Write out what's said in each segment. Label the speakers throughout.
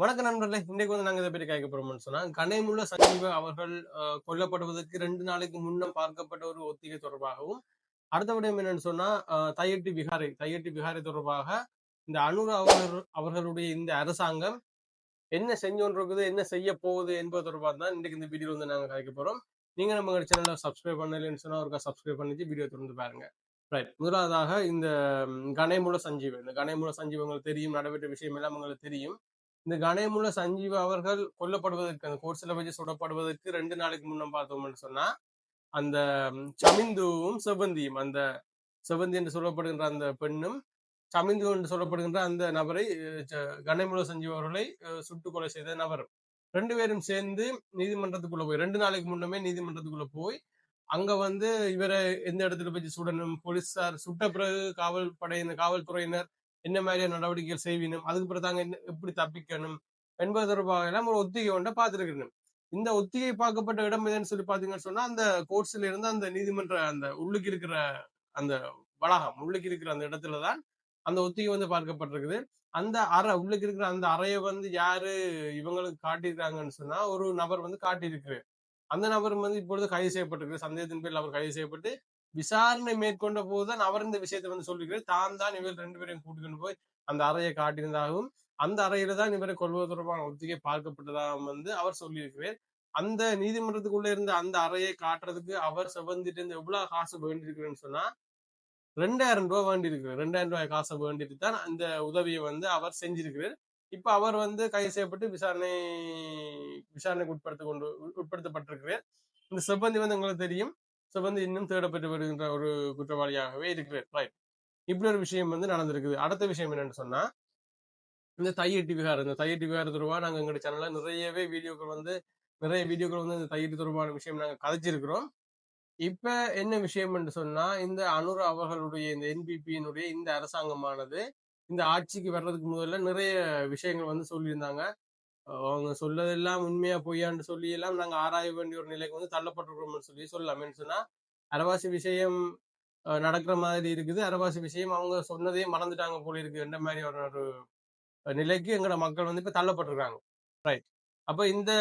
Speaker 1: வணக்க நண்பர்களே, இன்றைக்கு வந்து நாங்க இதை பற்றி கேட்க போறோம்னு சொன்னா, கனேமுல்ல சஞ்சீவ அவர்கள் கொல்லப்படுவதற்கு 2 நாளைக்கு முன்னம் பார்க்கப்பட்ட ஒரு ஒத்திகை தொடர்பாகவும், அடுத்த விடயம் என்னன்னு சொன்னா, தையிட்டி விகாரை தொடர்பாக இந்த அனுர அவர்களுடைய இந்த அரசாங்கம் என்ன செஞ்சோன்றிருக்குது, என்ன செய்ய போகுது என்பது தொடர்பாக தான் இன்றைக்கு இந்த வீடியோ வந்து நாங்க கேட்க போறோம். நீங்க நம்ம சேனலை சப்ஸ்கிரைப் பண்ணலைன்னு சொன்னா ஒருக்கா சப்ஸ்கிரைப் பண்ணிட்டு வீடியோ தொடர்ந்து பாருங்க. ரைட், முதலாவதாக இந்த கனேமுல்ல சஞ்சீவ உங்களுக்கு தெரியும், நடைபெற்ற விஷயம் எல்லாம் உங்களுக்கு தெரியும். இந்த கணேமுல்ல சஞ்சீவ அவர்கள் கொல்லப்படுவதற்கு, அந்த கோர்ட்ஸ்ல வச்சு சுடப்படுவதற்கு 2 நாளைக்கு முன்னம் பார்த்தோம்னு சொன்னா, அந்த சமிந்துவும் செவந்தியும், அந்த செவந்தி என்று சொல்லப்படுகின்ற அந்த பெண்ணும், சமிந்து என்று சொல்லப்படுகின்ற அந்த நபரை, கணேமுல்ல சஞ்சீவ் அவர்களை சுட்டுக் கொலை செய்த நபரும் 2 பேரும் சேர்ந்து நீதிமன்றத்துக்குள்ள போய் 2 நாளைக்கு முன்னமே நீதிமன்றத்துக்குள்ள போய் அங்க வந்து இவரை எந்த இடத்துல வச்சு சுடணும், போலீசார் சுட்ட பிறகு காவல்துறையினர் என்ன மாதிரியான நடவடிக்கைகள் செய்வினும், அதுக்கு பிறகு தாங்க எப்படி தப்பிக்கணும் என்பது தொடர்பாக எல்லாம் ஒரு ஒத்திகை ஒன்றை பார்த்துருக்கணும். இந்த ஒத்திகை பார்க்கப்பட்ட இடம் எதுன்னு சொல்லி பாத்தீங்கன்னு சொன்னா, அந்த கோர்ட்ஸ்ல இருந்து அந்த நீதிமன்ற அந்த உள்ளுக்கு இருக்கிற அந்த வளாகம், உள்ளுக்கு இருக்கிற அந்த இடத்துலதான் அந்த ஒத்திகை வந்து பார்க்கப்பட்டிருக்குது. அந்த அறை, உள்ளுக்கு இருக்கிற அந்த அறையை வந்து யாரு இவங்களுக்கு காட்டியிருக்காங்கன்னு சொன்னா, ஒரு நபர் வந்து காட்டியிருக்கு. அந்த நபர் வந்து இப்பொழுது கைது செய்யப்பட்டிருக்கு. சந்தேகத்தின் பேரில் அவர் கைது செய்யப்பட்டு விசாரணை மேற்கொண்ட போதுதான் அவர் இந்த விஷயத்தை வந்து சொல்லியிருக்கிறார். தான் இவர் 2 பேரையும் கூட்டிக்கொண்டு போய் அந்த அறையை காட்டியிருந்தாகவும், அந்த அறையில தான் இவரை கொள்வது தொடர்பான ஒத்திகை பார்க்கப்பட்டதாகவும் வந்து அவர் சொல்லியிருக்கிறார். அந்த நீதிமன்றத்துக்குள்ள இருந்த அந்த அறையை காட்டுறதுக்கு அவர் செவந்திட்டு இருந்து எவ்வளவு காசு வேண்டியிருக்கிறேன்னு சொன்னா, 2000 ரூபாய் வேண்டியிருக்கிறார். 2000 ரூபாய் காசை வேண்டிட்டு தான் அந்த உதவியை வந்து அவர் செஞ்சிருக்கிறார். இப்ப அவர் வந்து கைது செய்யப்பட்டு விசாரணைக்கு உட்படுத்தப்பட்டிருக்கிறார். இந்த செவ்வந்தி வந்து உங்களுக்கு தெரியும், செவ்வந்தி இன்னும் தேடப்பட்டு வருகின்ற ஒரு குற்றவாளியாகவே இருக்கிறார். ரைட், இப்படி ஒரு விஷயம் வந்து நடந்திருக்குது. அடுத்த விஷயம் என்னன்னு சொன்னா, இந்த தையிட்டி விகாரம் தொடர்பாக நாங்க எங்களுடைய சேனல்ல நிறைய வீடியோக்கள் வந்து இந்த தையிட்டி தொடர்பான விஷயம் நாங்க கதைச்சிருக்கிறோம். இப்ப என்ன விஷயம் என்று சொன்னா, இந்த அனுர அவர்களுடைய இந்த என்பிபியினுடைய இந்த அரசாங்கமானது இந்த ஆட்சிக்கு வர்றதுக்கு முதல்ல நிறைய விஷயங்கள் வந்து சொல்லியிருந்தாங்க. அவங்க சொல்லதெல்லாம் உண்மையா பொய்யான்னு சொல்லி எல்லாம் நாங்க ஆராய வேண்டிய ஒரு நிலைக்கு வந்து தள்ளப்பட்டிருக்கிறோம்னு சொல்லலாம். சொன்னா, அரவாசி விஷயம் நடக்கிற மாதிரி இருக்குது, அரவாசி விஷயம் அவங்க சொன்னதே மறந்துட்டாங்க போல இருக்கு என்ற மாதிரி ஒரு நிலைக்கு எங்கட மக்கள் வந்து இப்ப தள்ளப்பட்டிருக்காங்க. ரைட், அப்ப இந்த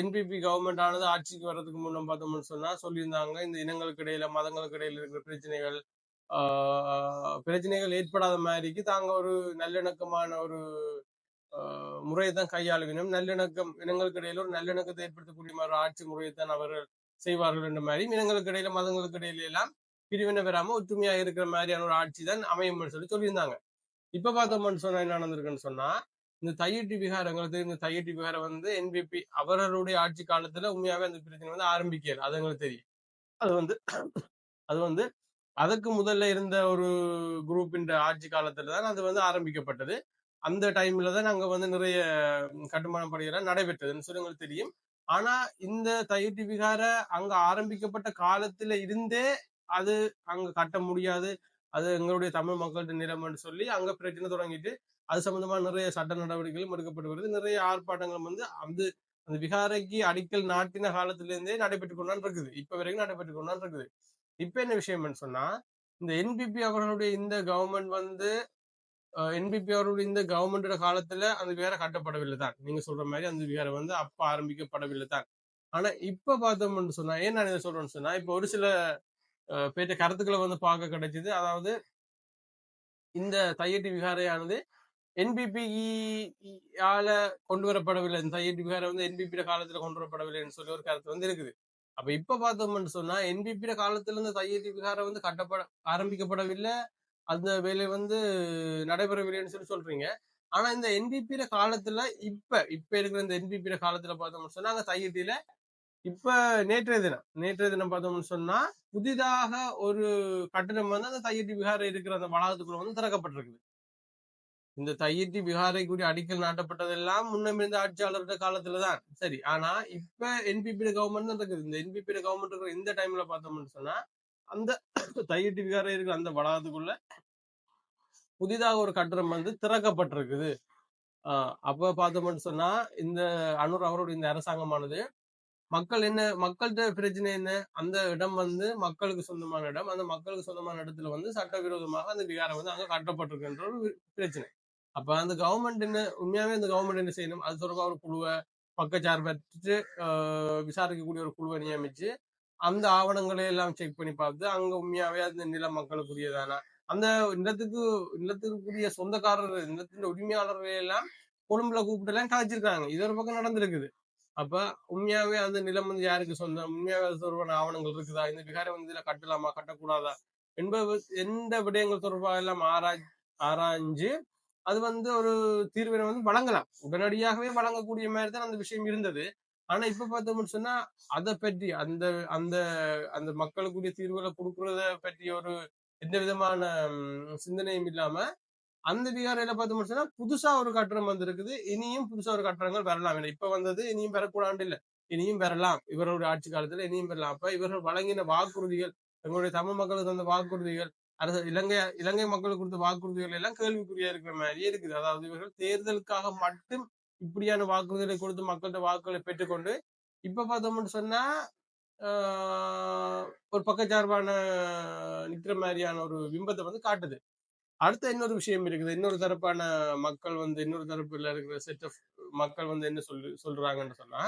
Speaker 1: என்பிபி கவர்மெண்ட் ஆனது ஆட்சிக்கு வர்றதுக்கு முன்னும் பார்த்தோம்னு சொன்னா சொல்லியிருந்தாங்க, இந்த இனங்களுக்கு இடையில மதங்களுக்கு இடையில இருக்கிற பிரச்சனைகள் ஏற்படாத மாதிரிக்கு தாங்க ஒரு நல்லிணக்கமான ஒரு முறையை தான் கையாளுவினும், நல்லிணக்கம் இனங்களுக்கு இடையில ஒரு நல்லிணக்கத்தை ஏற்படுத்தக்கூடிய மாதிரி ஆட்சி முறையை தான் அவர்கள் செய்வார்கள் என்ற மாதிரி, இனங்களுக்கு இடையில மதங்களுக்கு இடையில எல்லாம் பிரிவினை பெறாம ஒற்றுமையா இருக்கிற மாதிரியான ஒரு ஆட்சி தான் அமையும் சொல்லியிருந்தாங்க. இப்ப பார்த்தோம்னு சொன்னா என்ன நடந்திருக்குன்னு சொன்னா, இந்த தையிட்டி விகாரங்களுக்கு, இந்த தையிட்டி விகாரம் வந்து என்பிபி அவர்களுடைய ஆட்சி காலத்துல உண்மையாவே அந்த பிரச்சனை வந்து ஆரம்பிக்கல. அது எங்களுக்கு தெரியும். அது வந்து அதுக்கு முதல்ல இருந்த ஒரு குரூப்பின் ஆட்சி காலத்துல தான் அது வந்து ஆரம்பிக்கப்பட்டது. அந்த டைம்ல தான் அங்க வந்து நிறைய கட்டுமான பணிகள் நடைபெற்றதுன்னு சொல்லி உங்களுக்கு தெரியும். ஆனா இந்த தையிட்டி விகார அங்க ஆரம்பிக்கப்பட்ட காலத்துல இருந்தே அது அங்க கட்ட முடியாது, அது எங்களுடைய தமிழ் மக்கள்கிட்ட நிலம்னு சொல்லி அங்க பிரச்சனை தொடங்கிட்டு, அது சம்பந்தமா நிறைய சட்ட நடவடிக்கைகளும் எடுக்கப்பட்டு வருது. நிறைய ஆர்ப்பாட்டங்கள் வந்து அந்த விகாரைக்கு அடிக்கல் நாட்டின காலத்துல இருந்தே நடைபெற்று கொண்டான் இருக்குது. இப்ப வரைக்கும் நடைபெற்று கொண்டான் இருக்குது. இப்ப என்ன விஷயம்னு சொன்னா, இந்த என்பிபி அவர்களுடைய இந்த கவர்மெண்ட் வந்து என்பிபி அவர்களுடைய இந்த கவர்மெண்டோட காலத்துல அந்த விகாரம் கட்டப்படவில்லை தான். நீங்க சொல்ற மாதிரி அந்த விகாரம் வந்து அப்ப ஆரம்பிக்கப்படவில்லை தான். ஆனா இப்ப பார்த்தோம்னு சொன்னா, ஏன் நான் இதை சொல்றேன்னு சொன்னா, இப்ப ஒரு சில பேற்ற கருத்துக்களை வந்து பார்க்க கிடைச்சது. அதாவது இந்த தையிட்டி விகாரையானது என்பிபி ஆல கொண்டு வரப்படவில்லை, இந்த தையிட்டி விகாரை வந்து என்பிபி காலத்துல கொண்டு வரப்படவில்லைன்னு சொல்லி ஒரு கருத்து வந்து இருக்குது. அப்ப இப்ப பார்த்தோம்னு சொன்னா, என்பிபி காலத்துல இருந்து தையிட்டி விகாரை வந்து ஆரம்பிக்கப்படவில்லை, அந்த வேலை வந்து நடைபெறவில்லைன்னு சொல்றீங்க. ஆனா இந்த என்பிபி காலத்துல இப்ப இருக்கிற இந்த என்பிபி காலத்துல பார்த்தோம்னு சொன்னா, அந்த தையிட்டியில இப்ப நேற்றைய தினம் பார்த்தோம்னு சொன்னா, புதிதாக ஒரு கட்டணம் வந்து அந்த தையிட்டி விகாரை இருக்கிற அந்த வளாகத்துக்குள்ள வந்து திறக்கப்பட்டிருக்குது. இந்த தையிட்டி விகாரை கூடி அடிக்கல் நாட்டப்பட்டதெல்லாம் முன்னம் இருந்த ஆட்சியாளர்கள் காலத்துலதான் சரி. ஆனா இப்ப என்பிபி கவர்மெண்ட் தான் இருக்குது. இந்த என்பிபி கவர்மெண்ட் இருக்கிற இந்த டைம்ல பார்த்தோம்னு சொன்னா, அந்த தையிட்டி விகாரை இருக்கிற அந்த வளாகத்துக்குள்ள புதிதாக ஒரு கட்டணம் வந்து திறக்கப்பட்டிருக்குது. அப்ப பார்த்தோம்னு சொன்னா, இந்த அனுர் அவருடைய இந்த அரசாங்கமானது மக்கள்கிட்ட பிரச்சனை என்ன, அந்த இடம் வந்து மக்களுக்கு சொந்தமான இடம், அந்த மக்களுக்கு சொந்தமான இடத்துல வந்து சட்டவிரோதமாக அந்த விகாரம் வந்து அங்க கட்டப்பட்டிருக்கின்ற ஒரு பிரச்சனை. அப்ப அந்த கவர்மெண்ட் என்ன உண்மையாவே அந்த கவர்மெண்ட் என்ன செய்யணும், அது தொடர்பா ஒரு குழுவை பக்கச்சார்பற்று விசாரிக்கக்கூடிய ஒரு குழுவை நியமிச்சு அந்த ஆவணங்களை எல்லாம் செக் பண்ணி பார்த்து அங்க உண்மையாவே அந்த நில மக்களுக்குரியதானா அந்த நிலத்துக்குரிய சொந்தக்காரர் நிலத்தின் உரிமையாளர்கள் எல்லாம் கொழும்புல கூப்பிட்டு எல்லாம் கலைச்சிருக்காங்க. இது ஒரு பக்கம் நடந்திருக்குது. அப்ப உண்மையாவே அந்த நிலம் வந்து யாருக்கு சொந்தம், உண்மையாவே அது தொடர்பான ஆவணங்கள் இருக்குதா, இந்த விகாரம் வந்து இதுல கட்டலாமா கட்டக்கூடாதா என்பது எந்த விடயங்கள் தொடர்பாக எல்லாம் ஆராய்ஞ்சு அது வந்து ஒரு தீர்வினை வந்து வழங்கலாம். உடனடியாகவே வழங்கக்கூடிய மாதிரி தான் அந்த விஷயம் இருந்தது. ஆனா இப்ப பார்த்தோம்னு சொன்னா அதை பற்றி அந்த அந்த அந்த மக்களுக்குரிய தீர்வுகளை கொடுக்கறத பற்றி ஒரு எந்த விதமான சிந்தனையும் இல்லாம அந்த விகாரையில பார்த்தோம்னு சொன்னா புதுசா ஒரு கட்டணம் வந்திருக்குது. இனியும் புதுசா ஒரு கட்டணங்கள் வரலாம். இப்ப வந்தது இனியும் பெறக்கூடாது இல்ல, இனியும் பெறலாம். இவருடைய ஆட்சி காலத்துல இனியும் பெறலாம். அப்ப இவர்கள் வழங்கின வாக்குறுதிகள், எங்களுடைய தமிழ் மக்களுக்கு தந்த வாக்குறுதிகள், அரசு இலங்கை மக்களுக்கு கொடுத்த வாக்குறுதிகள் எல்லாம் கேள்விக்குறியா இருக்கிற மாதிரியே இருக்குது. அதாவது இவர்கள் தேர்தலுக்காக மட்டும் இப்படியான வாக்குறுதிகளை கொடுத்து மக்கள்கிட்ட வாக்குகளை பெற்றுக்கொண்டு இப்ப பார்த்தோம்னு சொன்னா ஒரு பக்கச்சார்பான நிக்கிற மாதிரியான ஒரு பிம்பத்தை வந்து காட்டுது. அடுத்த இன்னொரு விஷயம் இருக்குது. இன்னொரு தரப்பான மக்கள் வந்து இன்னொரு தரப்புல இருக்கிற செட் ஆஃப் மக்கள் வந்து என்ன சொல்றாங்கன்னு சொன்னா,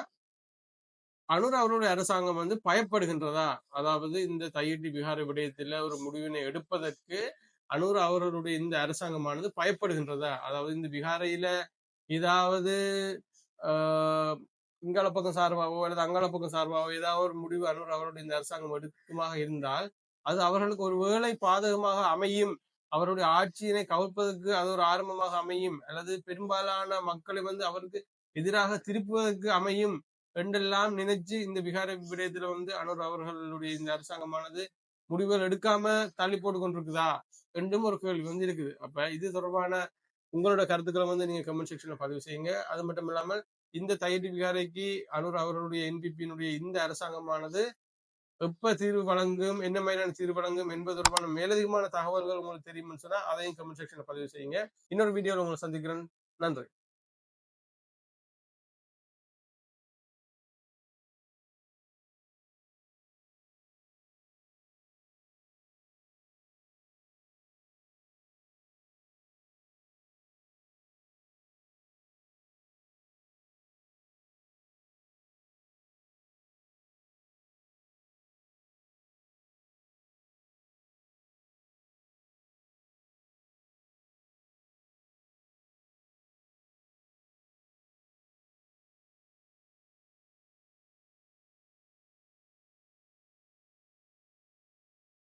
Speaker 1: அனுர் அவருடைய அரசாங்கம் வந்து பயப்படுகின்றதா, அதாவது இந்த தையிட்டி விகார விடயத்துல ஒரு முடிவினை எடுப்பதற்கு அனுர் அவர்களுடைய இந்த அரசாங்கமானது பயப்படுகின்றதா, அதாவது இந்த விகாரையில ஏதாவது இங்கால பக்கம் சார்பாவோ அல்லது அங்கால பக்கம் சார்பாவோ ஏதாவது ஒரு முடிவு அனுர் அவருடைய இந்த அரசாங்கம் எடுக்குமாக இருந்தால் அது அவர்களுக்கு ஒரு வேளை பாதகமாக அமையும், அவருடைய ஆட்சியினை கவிழ்ப்பதற்கு அது ஒரு ஆரம்பமாக அமையும், அல்லது பெரும்பாலான மக்களை வந்து அவருக்கு எதிராக திருப்புவதற்கு அமையும் என்றெல்லாம் நினைச்சு இந்த விகார விடயத்துல வந்து அனுர் அவர்களுடைய இந்த அரசாங்கமானது முடிவுகள் எடுக்காம தள்ளி போட்டு கொண்டிருக்குதா என்றும் ஒரு கேள்வி வந்து இருக்குது. அப்ப இது தொடர்பான உங்களோட கருத்துக்களை வந்து நீங்க கமெண்ட் செக்ஷன்ல பதிவு செய்யுங்க. அது மட்டும் இல்லாமல் இந்த தையிட்டி விகாரைக்கு அனுர் அவர்களுடைய என்பிபியினுடைய இந்த அரசாங்கமானது எப்ப தீர்வு வழங்கும், என்ன மாதிரியான தீர்வு வழங்கும் என்பது தொடர்பான மேலதிகமான தகவல்கள் உங்களுக்கு தெரியும்னு சொன்னா அதையும் கமெண்ட் செக்ஷன்ல பதிவு செய்யுங்க. இன்னொரு வீடியோவில் உங்களை சந்திக்கிறேன். நன்றி.